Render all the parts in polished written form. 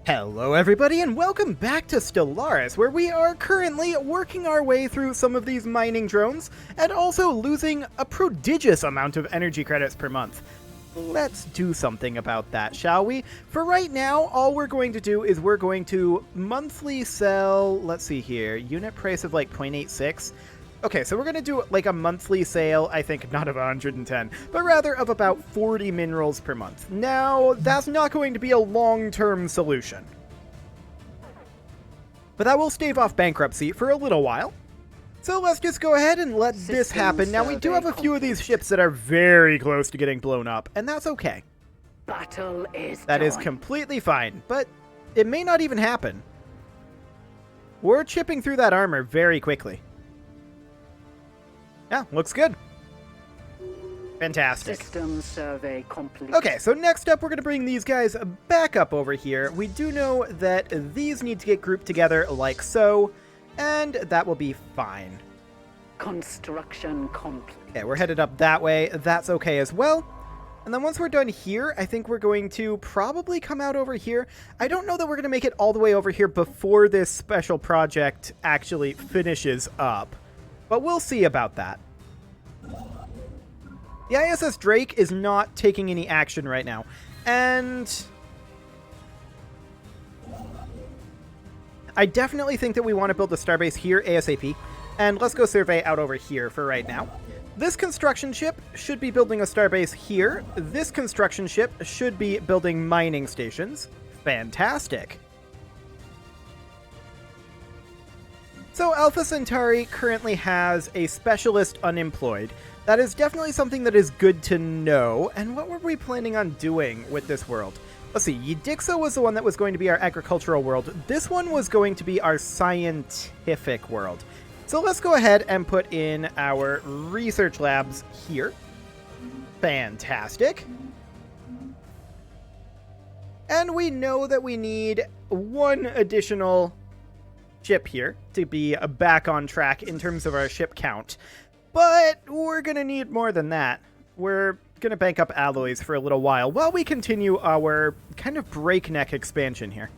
Hello everybody and welcome back to Stellaris, where we are currently working our way through some of these mining drones, and also losing a prodigious amount of energy credits per month. Let's do something about that, shall we? For right now, all we're going to do is we're going to monthly sell, let's see here, unit price of like 0.86. Okay, so we're going to do like a monthly sale, I think not of 110, but rather of about 40 minerals per month. Now, that's not going to be a long-term solution, but that will stave off bankruptcy for a little while. So let's just go ahead and let this happen. Now, we do have a few of these ships that are very close to getting blown up, and that's okay. That is completely fine, but it may not even happen. We're chipping through that armor very quickly. Yeah, looks good. Fantastic. System survey complete. Okay, so next up, we're going to bring these guys back up over here. We do know that these need to get grouped together like so, and that will be fine. Construction complete. Okay, we're headed up that way. That's okay as well. And then once we're done here, I think we're going to probably come out over here. I don't know that we're going to make it all the way over here before this special project actually finishes up, but we'll see about that. The ISS Drake is not taking any action right now, and I definitely think that we want to build a starbase here ASAP, and let's go survey out over here for right now. This construction ship should be building a starbase here. This construction ship should be building mining stations. Fantastic. So Alpha Centauri currently has a specialist unemployed. That is definitely something that is good to know. And what were we planning on doing with this world? Let's see, Yidixo was the one that was going to be our agricultural world. This one was going to be our scientific world. So let's go ahead and put in our research labs here. Fantastic. And we know that we need one additional ship here to be back on track in terms of our ship count. But we're going to need more than that. We're going to bank up alloys for a little while we continue our kind of breakneck expansion here.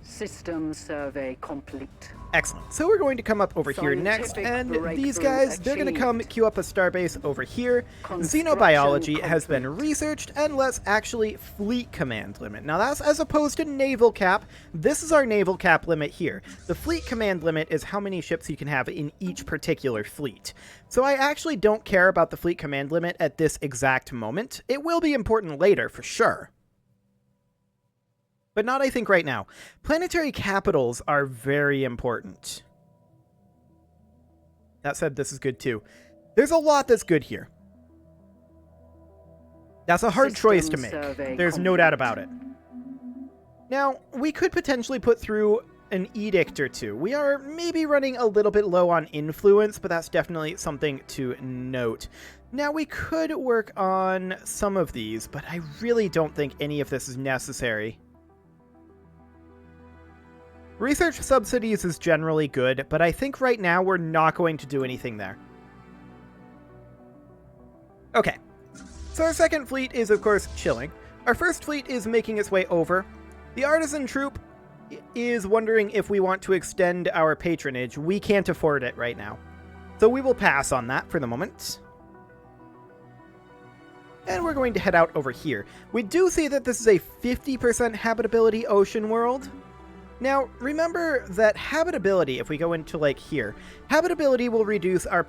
System survey complete. Excellent. So we're going to come up over here next, and these guys, they're going to come queue up a starbase over here. Xenobiology has been researched, and let's actually fleet command limit. Now that's as opposed to naval cap. This is our naval cap limit here. The fleet command limit is how many ships you can have in each particular fleet. So I actually don't care about the fleet command limit at this exact moment. It will be important later, for sure, but not, I think, right now. Planetary capitals are very important. That said, this is good too. There's a lot that's good here. That's a hard choice to make. There's no doubt about it. Now, we could potentially put through an edict or two. We are maybe running a little bit low on influence, but that's definitely something to note. Now, we could work on some of these, but I really don't think any of this is necessary. Research subsidies is generally good, but I think right now we're not going to do anything there. Okay, so our second fleet is, of course, chilling. Our first fleet is making its way over. The artisan troop is wondering if we want to extend our patronage. We can't afford it right now, so we will pass on that for the moment. And we're going to head out over here. We do see that this is a 50% habitability ocean world. Now, remember that habitability, if we go into, like, here, habitability will reduce our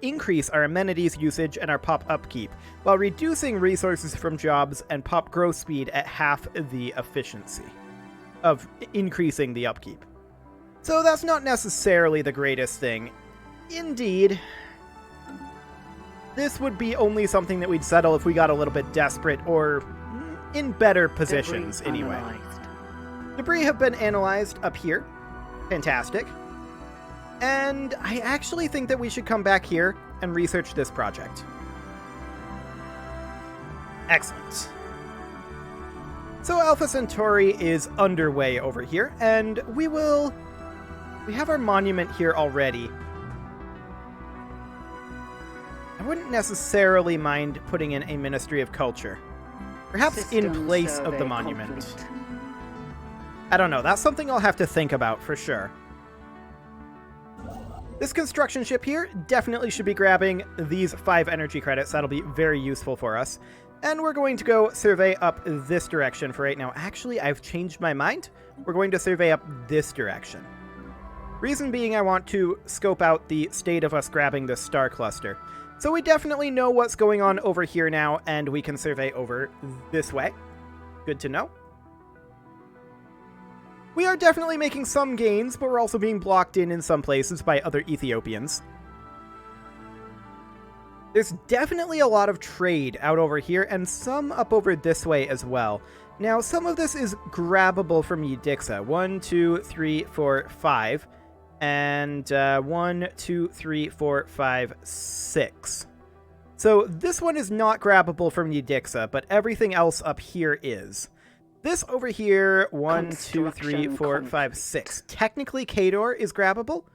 increase our amenities usage and our pop upkeep, while reducing resources from jobs and pop growth speed at half the efficiency of increasing the upkeep. So that's not necessarily the greatest thing. Indeed, this would be only something that we'd settle if we got a little bit desperate or in better positions anyway. Debris have been analyzed up here. Fantastic. And I actually think that we should come back here and research this project. Excellent. So Alpha Centauri is underway over here, and we have our monument here already. I wouldn't necessarily mind putting in a Ministry of Culture. Perhaps in place of the monument. I don't know. That's something I'll have to think about for sure. This construction ship here definitely should be grabbing these 5 energy credits. That'll be very useful for us. And we're going to go survey up this direction for right now. Actually, I've changed my mind. We're going to survey up this direction. Reason being, I want to scope out the state of us grabbing this star cluster. So we definitely know what's going on over here now, and we can survey over this way. Good to know. We are definitely making some gains, but we're also being blocked in some places by other Ethiopians. There's definitely a lot of trade out over here, and some up over this way as well. Now, some of this is grabbable from Eudixa. 1, 2, 3, 4, 5. And 1, 2, 3, 4, 5, 6. So this one is not grabbable from Eudixa, but everything else up here is. This over here, 1, 2, 3, 4, 5, 6. Technically, Kador is grabbable,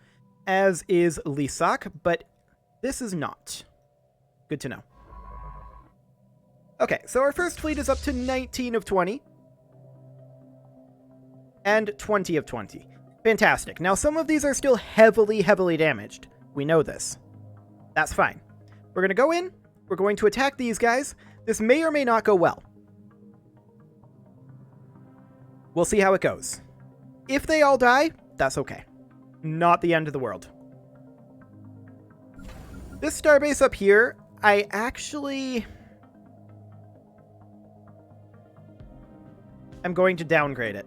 as is Lisak, but this is not. Good to know. Okay, so our first fleet is up to 19 of 20. And 20 of 20. Fantastic. Now, some of these are still heavily damaged. We know this. That's fine. We're going to go in. We're going to attack these guys. This may or may not go well. We'll see how it goes. If they all die, that's okay. Not the end of the world. This starbase up here, I actually... I'm going to downgrade it.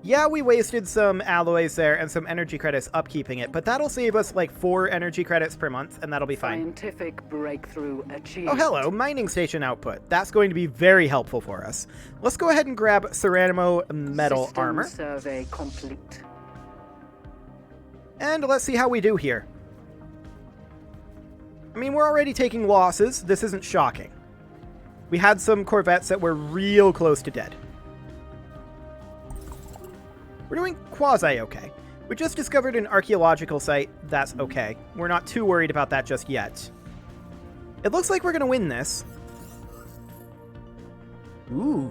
Yeah, we wasted some alloys there and some energy credits upkeeping it, but that'll save us like 4 energy credits per month, and that'll be fine. Scientific breakthrough achieved. Oh, hello, mining station output. That's going to be very helpful for us. Let's go ahead and grab Ceranimo metal System armor. Survey complete. And let's see how we do here. I mean, we're already taking losses. This isn't shocking. We had some corvettes that were real close to dead. We're doing quasi-okay. We just discovered an archaeological site. That's okay. We're not too worried about that just yet. It looks like we're going to win this. Ooh.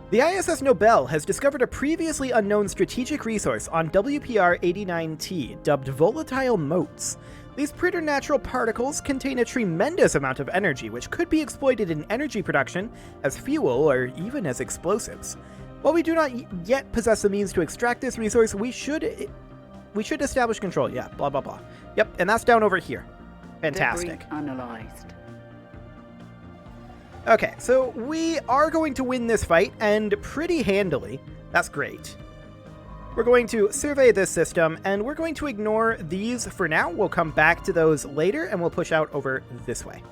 The ISS Nobel has discovered a previously unknown strategic resource on WPR-89T, dubbed volatile motes. These preternatural particles contain a tremendous amount of energy, which could be exploited in energy production, as fuel, or even as explosives. While we do not yet possess the means to extract this resource, we should establish control. Yeah, blah, blah, blah. Yep, and that's down over here. Fantastic. Debris analyzed. Okay, so we are going to win this fight, and pretty handily. That's great. We're going to survey this system, and we're going to ignore these for now. We'll come back to those later, and we'll push out over this way.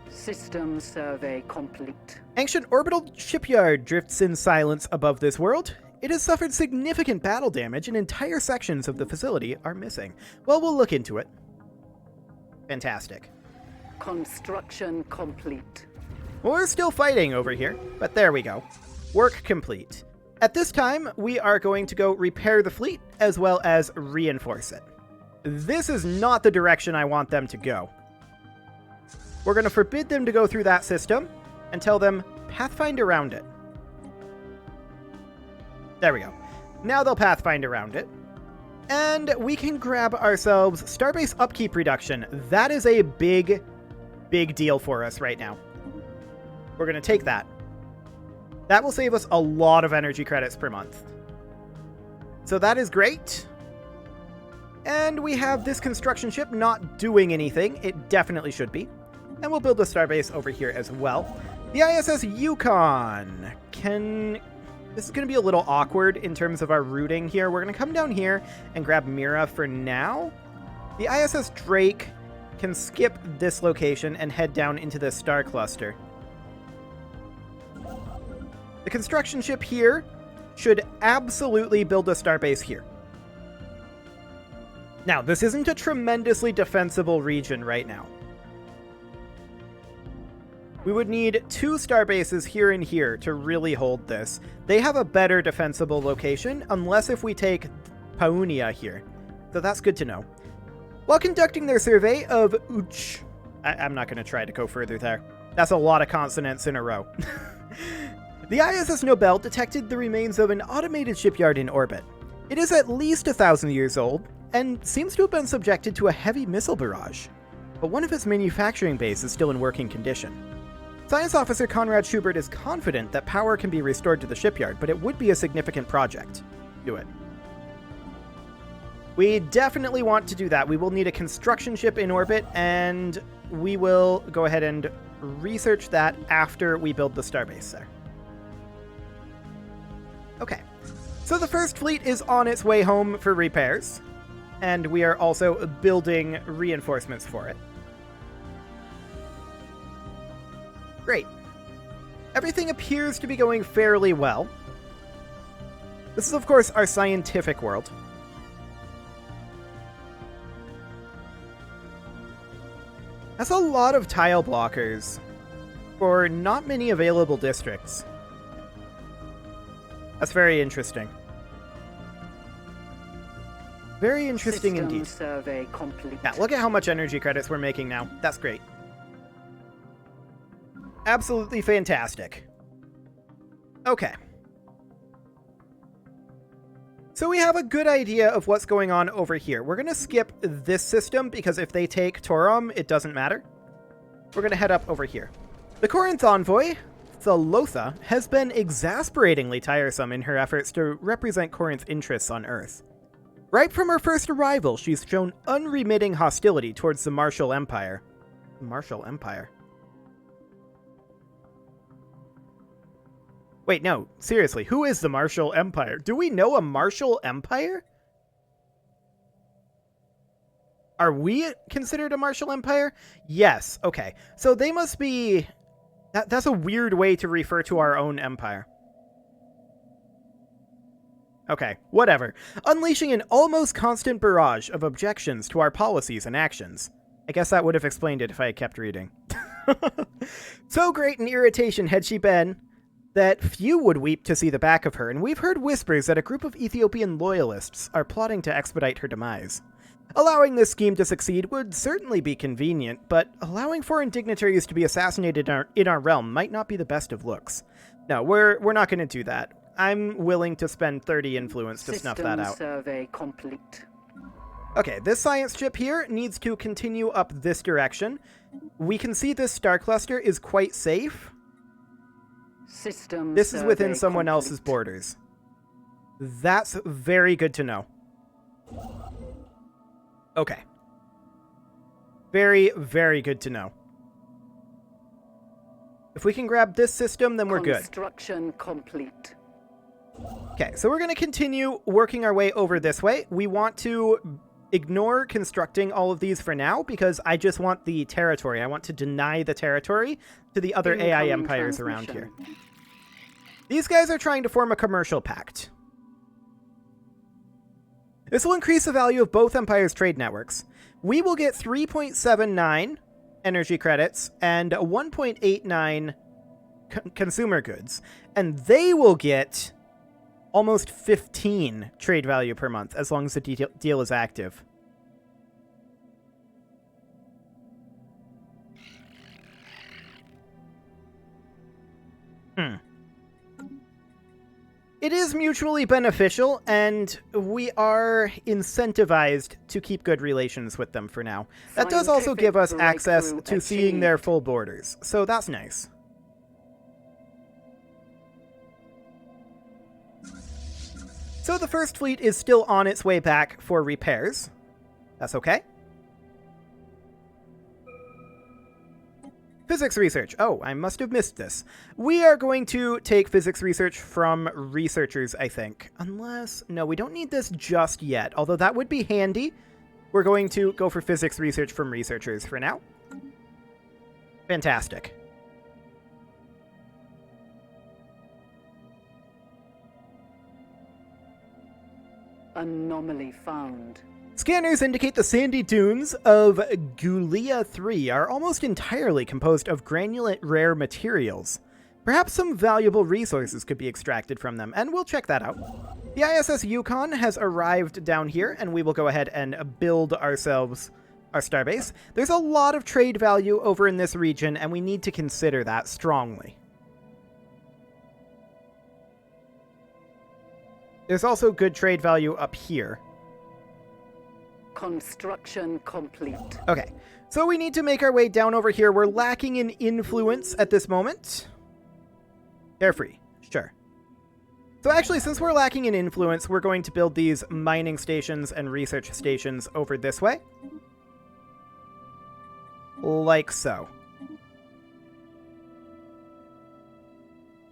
System survey complete. Ancient orbital shipyard drifts in silence above this world. It has suffered significant battle damage, and entire sections of the facility are missing. Well, we'll look into it. Fantastic. Construction complete. Well, we're still fighting over here, but there we go. Work complete. At this time, we are going to go repair the fleet, as well as reinforce it. This is not the direction I want them to go. We're going to forbid them to go through that system, and tell them, pathfind around it. There we go. Now they'll pathfind around it. And we can grab ourselves Starbase Upkeep Reduction. That is a big deal for us right now. We're going to take that. That will save us a lot of energy credits per month. So that is great. And we have this construction ship not doing anything. It definitely should be. And we'll build a starbase over here as well. The ISS Yukon can... This is going to be a little awkward in terms of our routing here. We're going to come down here and grab Mira for now. The ISS Drake can skip this location and head down into the star cluster. The construction ship here should absolutely build a starbase here. Now, this isn't a tremendously defensible region right now. We would need 2 starbases here and here to really hold this. They have a better defensible location, unless if we take Paunia here. So that's good to know. While conducting their survey of Uch... I'm not going to try to go further there. That's a lot of consonants in a row. The ISS Nobel detected the remains of an automated shipyard in orbit. It is at least 1,000 years old, and seems to have been subjected to a heavy missile barrage. But one of its manufacturing bays is still in working condition. Science Officer Conrad Schubert is confident that power can be restored to the shipyard, but it would be a significant project. Do it. We definitely want to do that. We will need a construction ship in orbit, and we will go ahead and research that after we build the starbase there. Okay, so the first fleet is on its way home for repairs, and we are also building reinforcements for it. Great. Everything appears to be going fairly well. This is, of course, our scientific world. That's a lot of tile blockers for not many available districts. That's very interesting. Very interesting System indeed. survey complete. Yeah, look at how much energy credits we're making now. That's great. Absolutely fantastic. Okay. So we have a good idea of what's going on over here. We're going to skip this system because if they take Torom, it doesn't matter. We're going to head up over here. The Corinth envoy, Thalotha, has been exasperatingly tiresome in her efforts to represent Corinth's interests on Earth. Right from her first arrival, she's shown unremitting hostility towards the Martial Empire. Martial Empire? Wait, no, seriously, who is the Martial Empire? Do we know a Martial Empire? Are we considered a Martial Empire? Yes, okay. So they must be... That's a weird way to refer to our own empire. Okay, whatever. Unleashing an almost constant barrage of objections to our policies and actions. I guess that would have explained it if I had kept reading. So great an irritation had she been that few would weep to see the back of her, and we've heard whispers that a group of Ethiopian loyalists are plotting to expedite her demise. Allowing this scheme to succeed would certainly be convenient, but allowing foreign dignitaries to be assassinated in our realm might not be the best of looks. No, we're not going to do that. I'm willing to spend 30 influence to snuff that out. Survey complete. Okay, this science ship here needs to continue up this direction. We can see this star cluster is quite safe. This is within someone else's borders. That's very good to know. Okay. Very, very good to know. If we can grab this system, then we're good. Construction complete. Okay, so we're going to continue working our way over this way. We want to ignore constructing all of these for now, because I just want the territory. I want to deny the territory to the other AI empires around here. These guys are trying to form a commercial pact. This will increase the value of both empires' trade networks. We will get 3.79 energy credits and 1.89 consumer goods. And they will get almost 15 trade value per month, as long as the deal is active. It is mutually beneficial, and we are incentivized to keep good relations with them for now. That does also give us access to seeing their full borders, so that's nice. So the first fleet is still on its way back for repairs. That's okay. Physics research. Oh, I must have missed this. We are going to take physics research from researchers, I think. Unless... No, we don't need this just yet, although that would be handy. We're going to go for physics research from researchers for now. Fantastic. Anomaly found. Scanners indicate the sandy dunes of Gulia 3 are almost entirely composed of granulate rare materials. Perhaps some valuable resources could be extracted from them, and we'll check that out. The ISS Yukon has arrived down here, and we will go ahead and build ourselves our starbase. There's a lot of trade value over in this region, and we need to consider that strongly. There's also good trade value up here. Construction complete. Okay, so we need to make our way down over here. We're lacking in influence at this moment. Carefree, sure. So actually, since we're lacking in influence, we're going to build these mining stations and research stations over this way. Like so.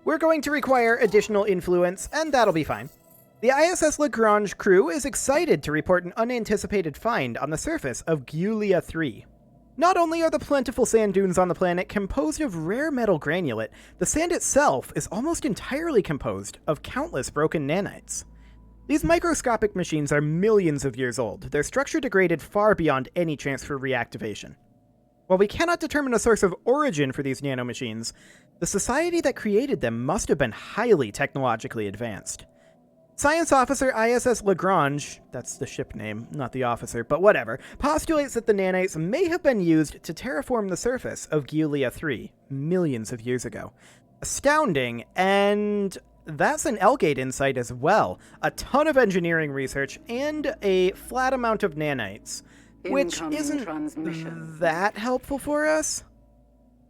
We're going to require additional influence, and that'll be fine. The ISS Lagrange crew is excited to report an unanticipated find on the surface of Giulia 3. Not only are the plentiful sand dunes on the planet composed of rare metal granulate, the sand itself is almost entirely composed of countless broken nanites. These microscopic machines are millions of years old, their structure degraded far beyond any chance for reactivation. While we cannot determine a source of origin for these nanomachines, the society that created them must have been highly technologically advanced. Science Officer ISS Lagrange, that's the ship name, not the officer, but whatever, postulates that the nanites may have been used to terraform the surface of Giulia 3 millions of years ago. Astounding, and that's an Elgate insight as well. A ton of engineering research and a flat amount of nanites, which isn't that helpful for us.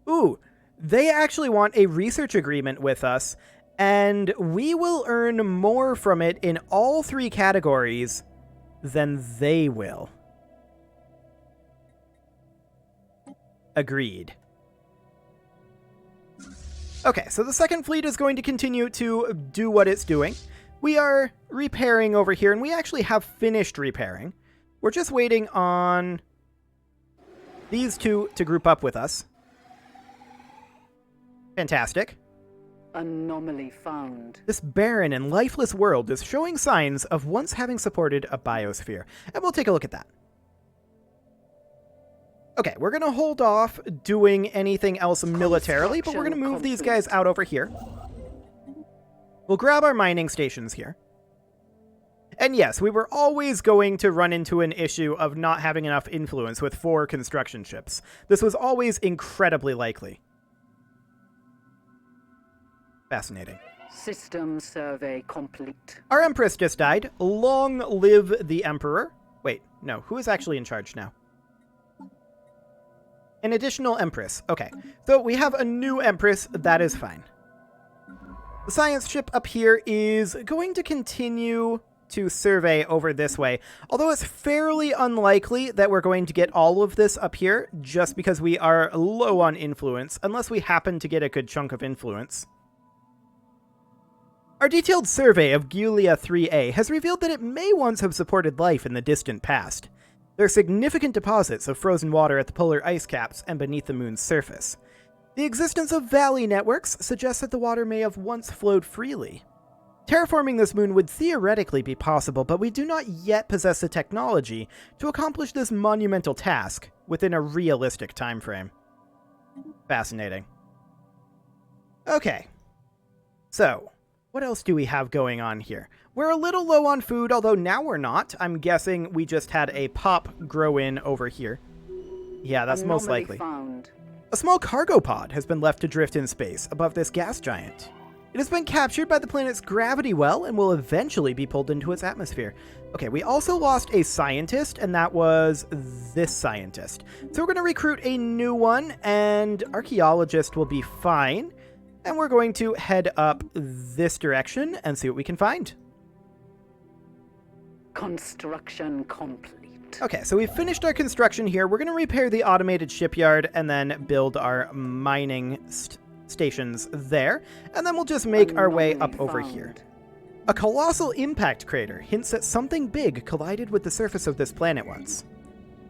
Ooh, they actually want a research agreement with us, and we will earn more from it in all three categories than they will. Agreed. Okay, so the second fleet is going to continue to do what it's doing. We are repairing over here, and we actually have finished repairing. We're just waiting on these two to group up with us. Fantastic. Anomaly found. This barren and lifeless world is showing signs of once having supported a biosphere, and we'll take a look at that. Okay, we're going to hold off doing anything else militarily, but we're going to move these guys out over here. We'll grab our mining stations here. And yes, we were always going to run into an issue of not having enough influence with 4 construction ships. This was always incredibly likely. Fascinating. System survey complete. Our Empress just died. Long live the Emperor. Wait, no, who is actually in charge now? An additional Empress. Okay, so we have a new Empress. That is fine. The science ship up here is going to continue to survey over this way, although it's fairly unlikely that we're going to get all of this up here just because we are low on influence, unless we happen to get a good chunk of influence. Our detailed survey of Giulia 3A has revealed that it may once have supported life in the distant past. There are significant deposits of frozen water at the polar ice caps and beneath the moon's surface. The existence of valley networks suggests that the water may have once flowed freely. Terraforming this moon would theoretically be possible, but we do not yet possess the technology to accomplish this monumental task within a realistic time frame. Fascinating. Okay. So, what else do we have going on here? We're a little low on food, although now we're not. I'm guessing we just had a pop grow in over here. Yeah, that's most likely. Found. A small cargo pod has been left to drift in space above this gas giant. It has been captured by the planet's gravity well and will eventually be pulled into its atmosphere. Okay, we also lost a scientist, and that was this scientist. So we're going to recruit a new one, and archaeologist will be fine. And we're going to head up this direction and see what we can find. Construction complete. Okay, so we've finished our construction here. We're going to repair the automated shipyard and then build our mining stations there. And then we'll just make our way up over here. A colossal impact crater hints that something big collided with the surface of this planet once.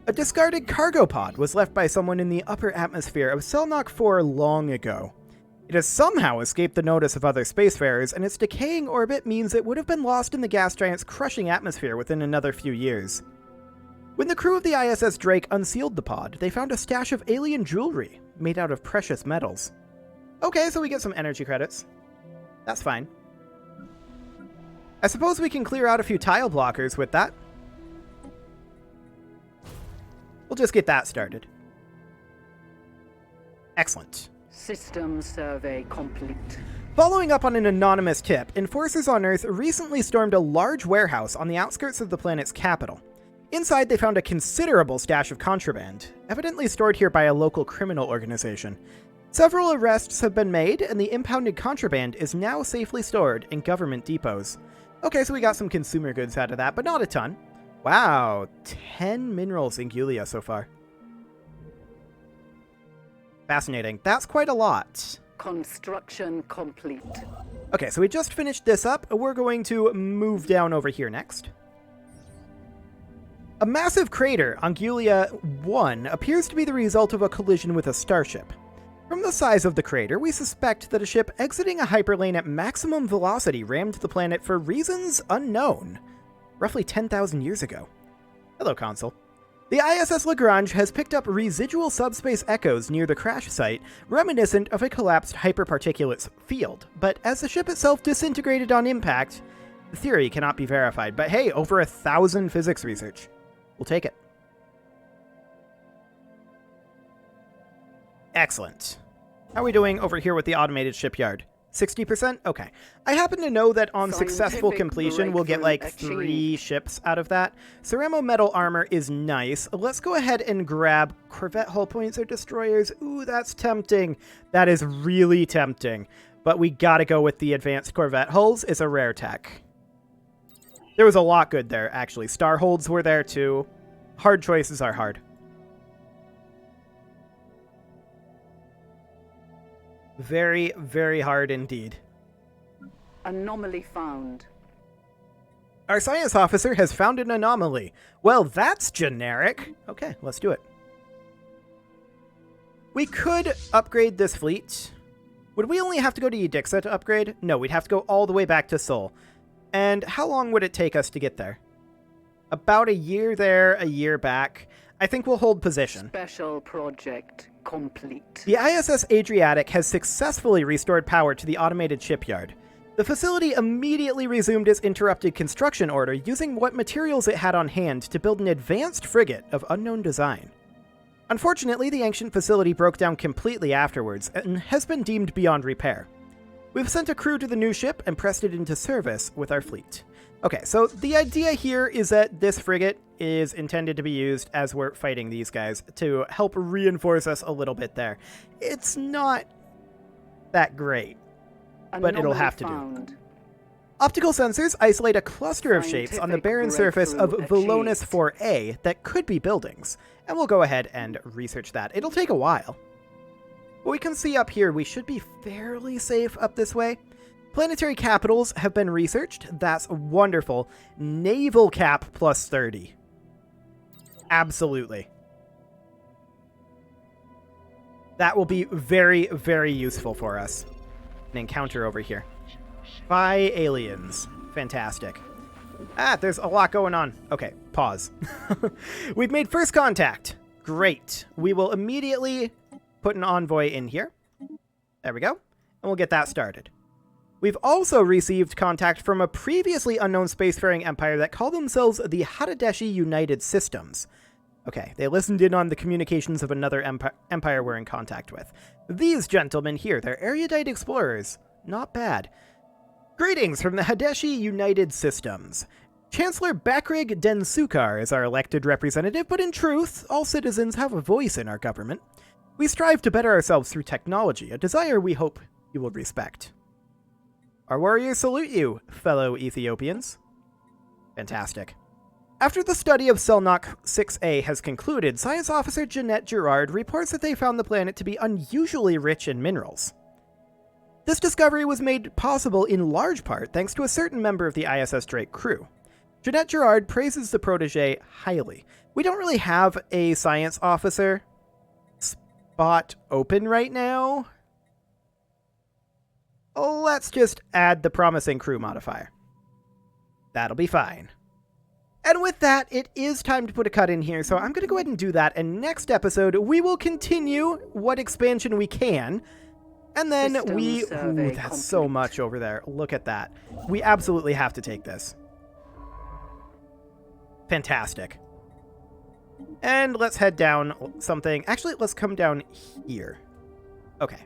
A discarded cargo pod was left by someone in the upper atmosphere of Selnock 4 long ago. It has somehow escaped the notice of other spacefarers, and its decaying orbit means it would have been lost in the gas giant's crushing atmosphere within another few years. When the crew of the ISS Drake unsealed the pod, they found a stash of alien jewelry made out of precious metals. Okay, so we get some energy credits. That's fine. I suppose we can clear out a few tile blockers with that. We'll just get that started. Excellent. System survey complete. Following up on an anonymous tip, enforcers on Earth recently stormed a large warehouse on the outskirts of the planet's capital. Inside, they found a considerable stash of contraband, evidently stored here by a local criminal organization. Several arrests have been made, and the impounded contraband is now safely stored in government depots. Okay, so we got some consumer goods out of that, but not a ton. Wow, 10 minerals in Giulia so far. Fascinating. That's quite a lot. Construction complete. Okay, so we just finished this up. We're going to move down over here next. A massive crater on Giulia 1 appears to be the result of a collision with a starship. From the size of the crater, we suspect that a ship exiting a hyperlane at maximum velocity rammed the planet for reasons unknown, roughly 10,000 years ago. Hello, console. The ISS Lagrange has picked up residual subspace echoes near the crash site, reminiscent of a collapsed hyperparticulate field, but as the ship itself disintegrated on impact, the theory cannot be verified. But hey, over 1,000 physics research. We'll take it. Excellent. How are we doing over here with the automated shipyard? 60%? Okay. I happen to know that on successful completion, we'll get like 3 ships out of that. Ceramo metal armor is nice. Let's go ahead and grab corvette hull points or destroyers. Ooh, that's tempting. That is really tempting. But we gotta go with the advanced corvette hulls. It's a rare tech. There was a lot good there, actually. Star holds were there too. Hard choices are hard. Very, very hard indeed. Anomaly found. Our science officer has found an anomaly. Well, that's generic. Okay, let's do it. We could upgrade this fleet. Would we only have to go to Eudixa to upgrade? No, we'd have to go all the way back to Sol. And how long would it take us to get there? About a year there, a year back. I think we'll hold position. Special project complete. The ISS Adriatic has successfully restored power to the automated shipyard. The facility immediately resumed its interrupted construction order using what materials it had on hand to build an advanced frigate of unknown design. Unfortunately, the ancient facility broke down completely afterwards and has been deemed beyond repair. We've sent a crew to the new ship and pressed it into service with our fleet. Okay, so the idea here is that this frigate is intended to be used as we're fighting these guys to help reinforce us a little bit there. It's not that great, but it'll have to do. Optical sensors isolate a cluster of shapes on the barren surface of Velonis 4A that could be buildings, and we'll go ahead and research that. It'll take a while. But we can see up here we should be fairly safe up this way. Planetary capitals have been researched. That's wonderful. Naval cap plus 30. Absolutely. That will be very, very useful for us. An encounter over here. By aliens. Fantastic. Ah, there's a lot going on. Okay, pause. We've made first contact. Great. We will immediately put an envoy in here. There we go. And we'll get that started. We've also received contact from a previously unknown spacefaring empire that called themselves the Hadedeshi United Systems. Okay, they listened in on the communications of another empire we're in contact with. These gentlemen here, they're erudite explorers. Not bad. Greetings from the Hadeshi United Systems. Chancellor Bakrig Densukar is our elected representative, but in truth, all citizens have a voice in our government. We strive to better ourselves through technology, a desire we hope you will respect. Our warriors salute you, fellow Ethiopians. Fantastic. After the study of Selnock 6A has concluded, Science Officer Jeanette Gerard reports that they found the planet to be unusually rich in minerals. This discovery was made possible in large part thanks to a certain member of the ISS Drake crew. Jeanette Gerard praises the protege highly. We don't really have a science officer spot open right now. Let's just add the promising crew modifier. That'll be fine. And with that, it is time to put a cut in here, so I'm going to go ahead and do that, and next episode, we will continue what expansion we can, and then ooh, that's so much over there. Look at that. We absolutely have to take this. Fantastic. And let's head down something. Actually, let's come down here. Okay.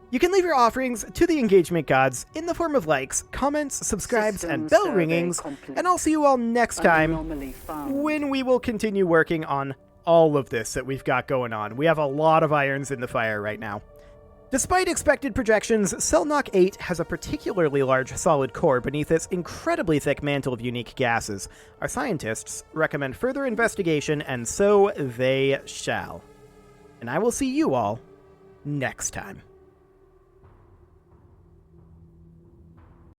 You can leave your offerings to the engagement gods in the form of likes, comments, subscribes, and System bell survey ringings, complete. and I'll see you all next time Anomaly found. when we will continue working on all of this that we've got going on. We have a lot of irons in the fire right now. Despite expected projections, Selnock 8 has a particularly large solid core beneath its incredibly thick mantle of unique gases. Our scientists recommend further investigation, and so they shall. And I will see you all next time.